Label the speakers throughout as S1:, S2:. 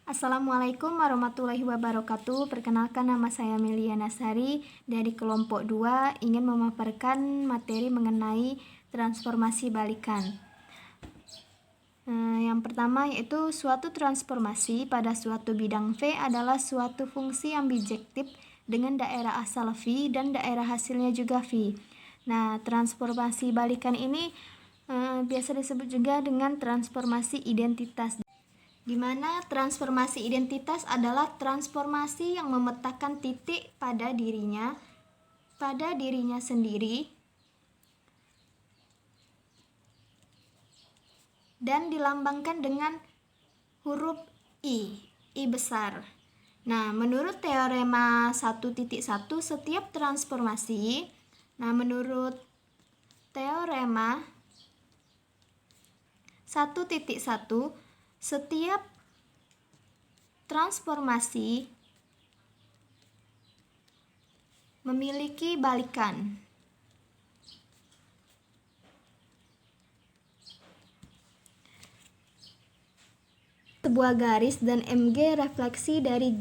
S1: Assalamualaikum warahmatullahi wabarakatuh. Perkenalkan, nama saya Melia Nasari dari kelompok 2, ingin memaparkan materi mengenai transformasi balikan. Yang pertama yaitu suatu transformasi pada suatu bidang V adalah suatu fungsi yang bijektif dengan daerah asal V dan daerah hasilnya juga V. Nah, transformasi balikan ini biasa disebut juga dengan transformasi identitas, di mana transformasi identitas adalah transformasi yang memetakan titik pada dirinya sendiri dan dilambangkan dengan huruf I besar. Nah, menurut teorema 1.1 setiap transformasi, menurut teorema 1.1 setiap transformasi memiliki balikan. Sebuah garis dan MG refleksi dari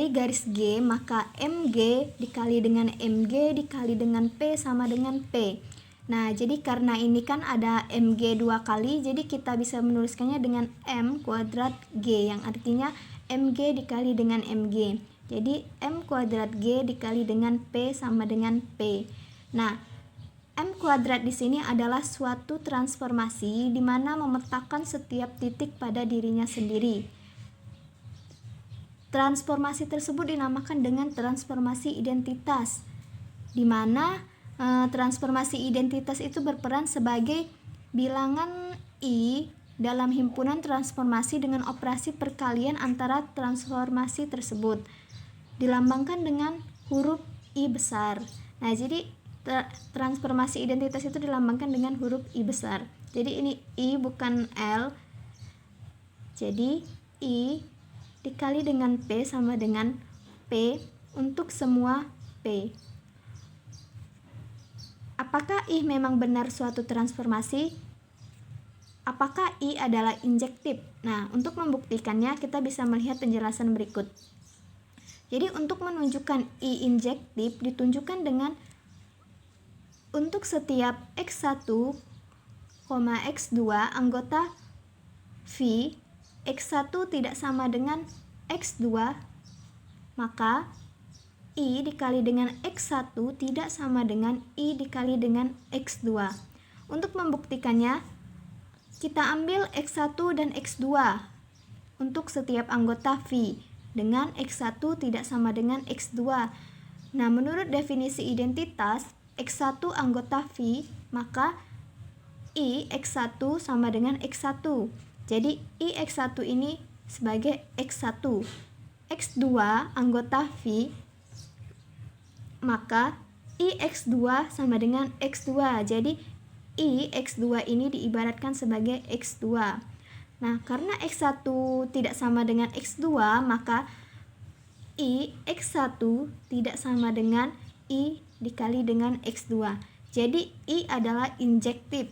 S1: garis G, maka MG dikali dengan MG dikali dengan P sama dengan P. Nah, jadi karena ini kan ada MG 2 kali, jadi kita bisa menuliskannya dengan M kuadrat G, yang artinya MG dikali dengan MG. Jadi M kuadrat G dikali dengan P sama dengan P. Nah, M kuadrat di sini adalah suatu transformasi di mana memetakan setiap titik pada dirinya sendiri. Transformasi tersebut dinamakan dengan transformasi identitas, di mana transformasi identitas itu berperan sebagai bilangan I dalam himpunan transformasi dengan operasi perkalian antara transformasi tersebut, dilambangkan dengan huruf I besar. Nah, jadi transformasi identitas itu dilambangkan dengan huruf I besar. Jadi ini I bukan L. Jadi I dikali dengan P sama dengan P untuk semua P. Apakah I memang benar suatu transformasi? Apakah I adalah injektif? Nah, untuk membuktikannya kita bisa melihat penjelasan berikut. Jadi untuk menunjukkan I injektif ditunjukkan dengan untuk setiap X1, X2 anggota V, X1 tidak sama dengan X2, maka I dikali dengan X1 tidak sama dengan I dikali dengan X2. Untuk membuktikannya, kita ambil X1 dan X2 untuk setiap anggota V dengan X1 tidak sama dengan X2. Nah, menurut definisi identitas X1 anggota V, maka I X1 sama dengan X1. Jadi I X1 ini sebagai X1. X2 anggota V, maka I X2 sama dengan X2. Jadi I X2 ini diibaratkan sebagai X2. Nah, karena X1 tidak sama dengan X2, maka I X1 tidak sama dengan I dikali dengan X2. Jadi I adalah injektif.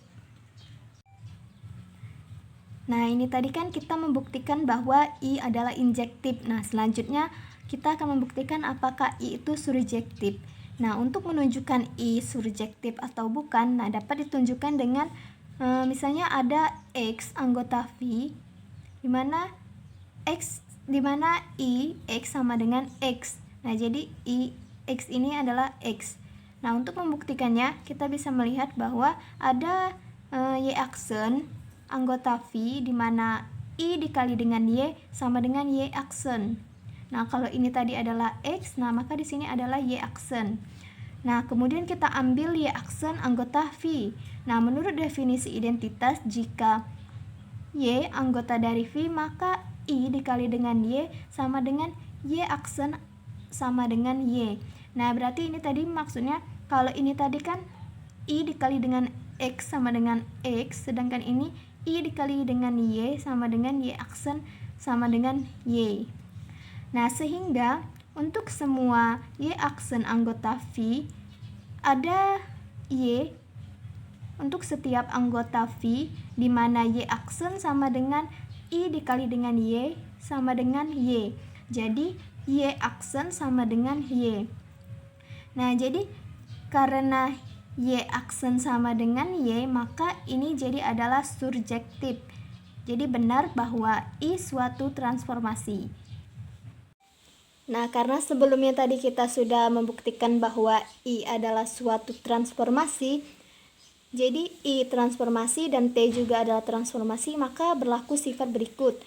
S1: Nah, ini tadi kan kita membuktikan bahwa I adalah injektif. Nah, selanjutnya kita akan membuktikan apakah I itu surjektif. Nah, untuk menunjukkan I surjektif atau bukan, dapat ditunjukkan dengan misalnya ada X anggota V, di mana I X sama dengan X. Nah, jadi I X ini adalah X. Nah, untuk membuktikannya kita bisa melihat bahwa ada Y aksen anggota V, di mana I dikali dengan Y sama dengan Y aksen. Nah, kalau ini tadi adalah X, maka di sini adalah Y aksen. Nah, kemudian kita ambil Y aksen anggota V. Nah, menurut definisi identitas, jika Y anggota dari V, maka I dikali dengan Y sama dengan Y aksen sama dengan Y. Nah, berarti ini tadi maksudnya, kalau ini tadi kan I dikali dengan X sama dengan X, sedangkan ini I dikali dengan Y sama dengan Y aksen sama dengan Y. Nah, sehingga untuk semua Y aksen anggota V ada Y untuk setiap anggota V, di mana Y aksen sama dengan I dikali dengan Y sama dengan Y. Jadi Y aksen sama dengan Y. Nah, jadi karena Y aksen sama dengan Y, maka ini jadi adalah surjektif. Jadi benar bahwa I suatu transformasi. Nah, karena sebelumnya tadi kita sudah membuktikan bahwa I adalah suatu transformasi, jadi I transformasi dan T juga adalah transformasi, maka berlaku sifat berikut.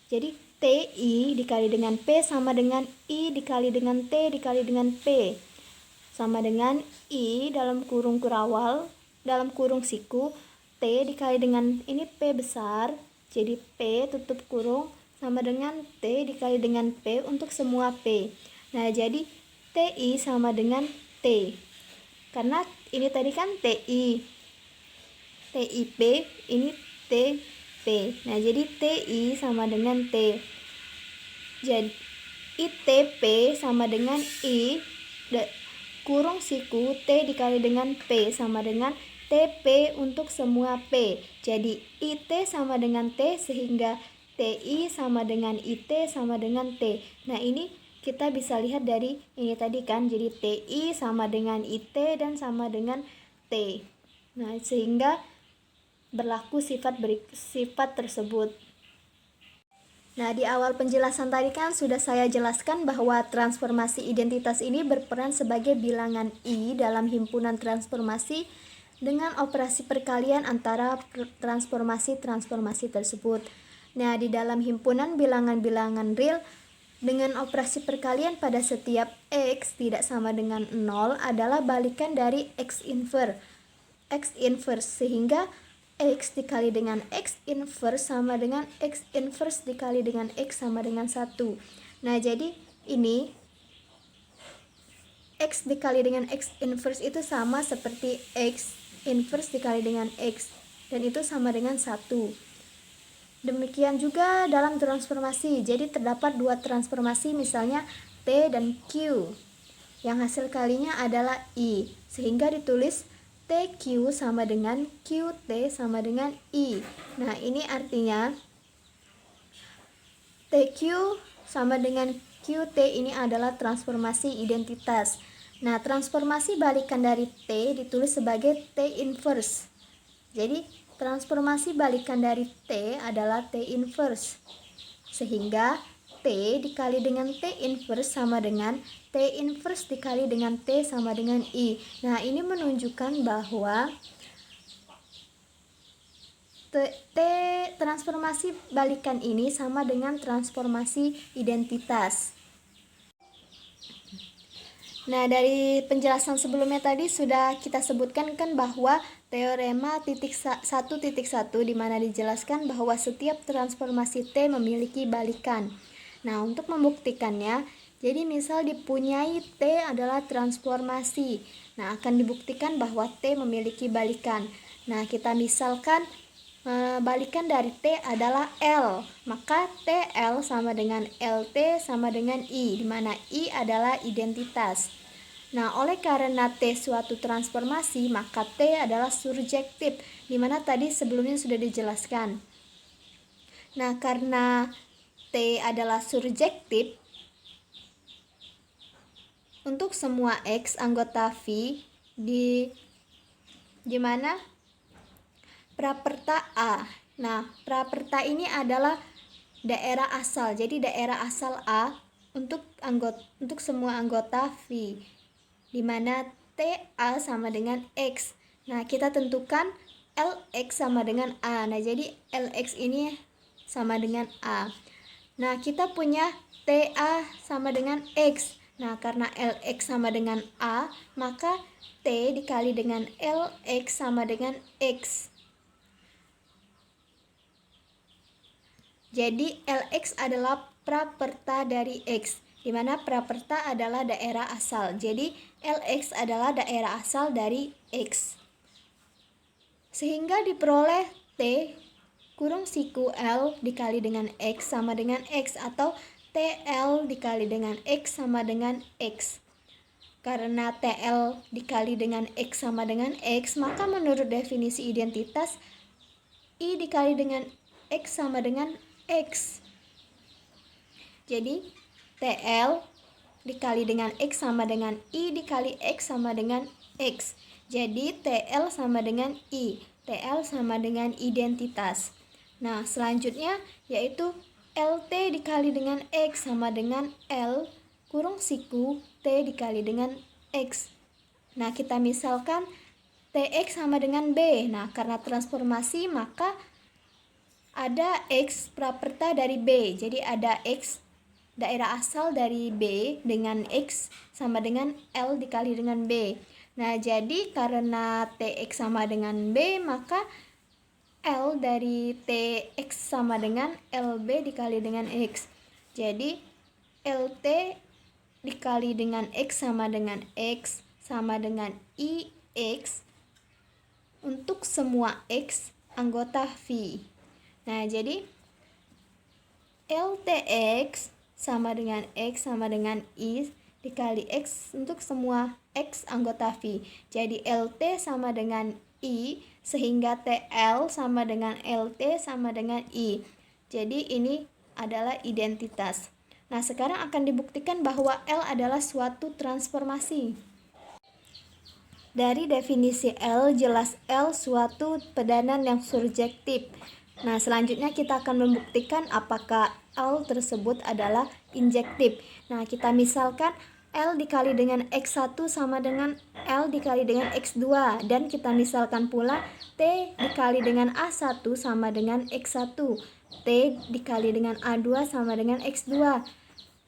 S1: Jadi TI dikali dengan P sama dengan I dikali dengan T dikali dengan P. Sama dengan I dalam kurung kurawal, dalam kurung siku, T dikali dengan ini P besar, jadi P tutup kurung sama dengan T dikali dengan P untuk semua P. Nah, jadi TI sama dengan T. Karena ini tadi kan TI, TIP, ini TP. Nah, jadi TI sama dengan T. Jadi ITP sama dengan I kurung siku T dikali dengan P sama dengan TP untuk semua P. Jadi IT sama dengan T sehingga TI sama dengan IT sama dengan T. Nah, ini kita bisa lihat dari ini tadi kan. Jadi TI sama dengan IT dan sama dengan T. Nah, sehingga berlaku sifat tersebut. Nah, di awal penjelasan tadi kan sudah saya jelaskan bahwa transformasi identitas ini berperan sebagai bilangan I dalam himpunan transformasi dengan operasi perkalian antara transformasi-transformasi tersebut. Nah, di dalam himpunan bilangan-bilangan real dengan operasi perkalian pada setiap X tidak sama dengan 0 adalah balikan dari X inverse, sehingga X dikali dengan X inverse sama dengan X inverse dikali dengan X sama dengan 1. Nah, jadi ini X dikali dengan X inverse itu sama seperti X inverse dikali dengan X, dan itu sama dengan 1. Demikian juga dalam transformasi. Jadi terdapat dua transformasi, misalnya T dan Q, yang hasil kalinya adalah I, sehingga ditulis TQ sama dengan QT sama dengan I. Nah, ini artinya TQ sama dengan QT ini adalah transformasi identitas. Nah, transformasi balikan dari T ditulis sebagai T inverse. Jadi, transformasi balikan dari T adalah T inverse. Sehingga T dikali dengan T inverse sama dengan T inverse dikali dengan T sama dengan I. Nah, ini menunjukkan bahwa transformasi balikan ini sama dengan transformasi identitas. Nah, dari penjelasan sebelumnya tadi sudah kita sebutkan kan bahwa teorema 1.1 di mana dijelaskan bahwa setiap transformasi T memiliki balikan. Nah, untuk membuktikannya, jadi misal dipunyai T adalah transformasi. Nah, akan dibuktikan bahwa T memiliki balikan. Nah, kita misalkan balikan dari T adalah L, maka TL sama dengan LT sama dengan I, di mana I adalah identitas. Nah, oleh karena T suatu transformasi, maka T adalah surjektif, di mana tadi sebelumnya sudah dijelaskan. Nah, karena T adalah surjektif, untuk semua X anggota V di mana praperta A. Nah, praperta ini adalah daerah asal. Jadi daerah asal A untuk semua anggota V, di mana TA sama dengan X. Nah, kita tentukan LX sama dengan A. Nah, jadi LX ini sama dengan A. Nah, kita punya TA sama dengan X. Nah, karena LX sama dengan A, maka T dikali dengan LX sama dengan X. Jadi LX adalah praperta dari X, di mana praperta adalah daerah asal. Jadi LX adalah daerah asal dari X. Sehingga diperoleh T kurung siku L dikali dengan X sama dengan X, atau TL dikali dengan X sama dengan X. Karena TL dikali dengan X sama dengan X, maka menurut definisi identitas I dikali dengan X sama dengan X. Jadi TL dikali dengan X sama dengan I dikali X sama dengan X. Jadi TL sama dengan I. TL sama dengan identitas. Nah, selanjutnya yaitu LT dikali dengan X sama dengan L kurung siku T dikali dengan X. Nah, kita misalkan TX sama dengan B. Nah, karena transformasi maka ada X praperta dari B. Jadi ada X daerah asal dari B dengan X sama dengan L dikali dengan B. Nah, jadi karena TX sama dengan B, maka L dari TX sama dengan LB dikali dengan X. Jadi LT dikali dengan X sama dengan IX untuk semua X anggota V. Nah, jadi LTX sama dengan X sama dengan I dikali X untuk semua X anggota V. Jadi LT sama dengan I, sehingga TL sama dengan LT sama dengan I. Jadi ini adalah identitas. Nah, sekarang akan dibuktikan bahwa L adalah suatu transformasi. Dari definisi L, jelas L suatu pedanan yang surjektif. Nah, selanjutnya kita akan membuktikan apakah L tersebut adalah injektif. Nah, kita misalkan L dikali dengan X1 sama dengan L dikali dengan X2. Dan kita misalkan pula T dikali dengan A1 sama dengan X1. T dikali dengan A2 sama dengan X2.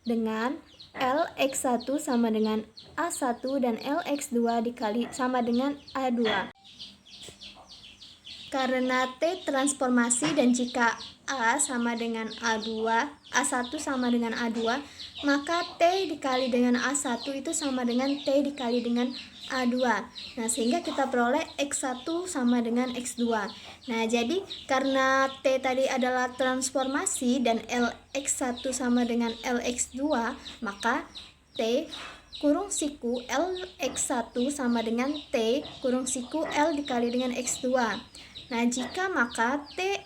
S1: Dengan LX1 sama dengan A1 dan LX2 dikali sama dengan A2. Karena T transformasi dan jika A sama dengan A2, A1 sama dengan A2, maka T dikali dengan A1 itu sama dengan T dikali dengan A2. Nah, sehingga kita peroleh X1 sama dengan X2. Nah, jadi karena T tadi adalah transformasi dan LX1 sama dengan LX2, maka T kurung siku LX1 sama dengan T kurung siku L dikali dengan X2. Nah, jika maka T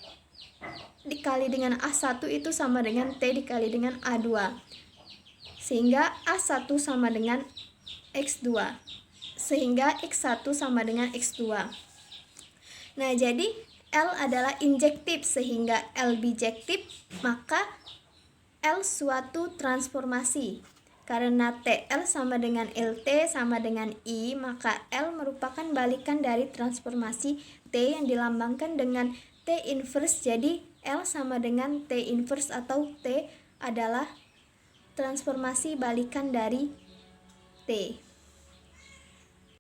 S1: dikali dengan A1 itu sama dengan T dikali dengan A2. Sehingga A1 sama dengan X2. Sehingga X1 sama dengan X2. Nah, jadi L adalah injektif sehingga L bijektif, maka L suatu transformasi. Karena TL sama dengan LT sama dengan I, maka L merupakan balikan dari transformasi T yang dilambangkan dengan T inverse. Jadi L sama dengan T inverse atau T adalah transformasi balikan dari T.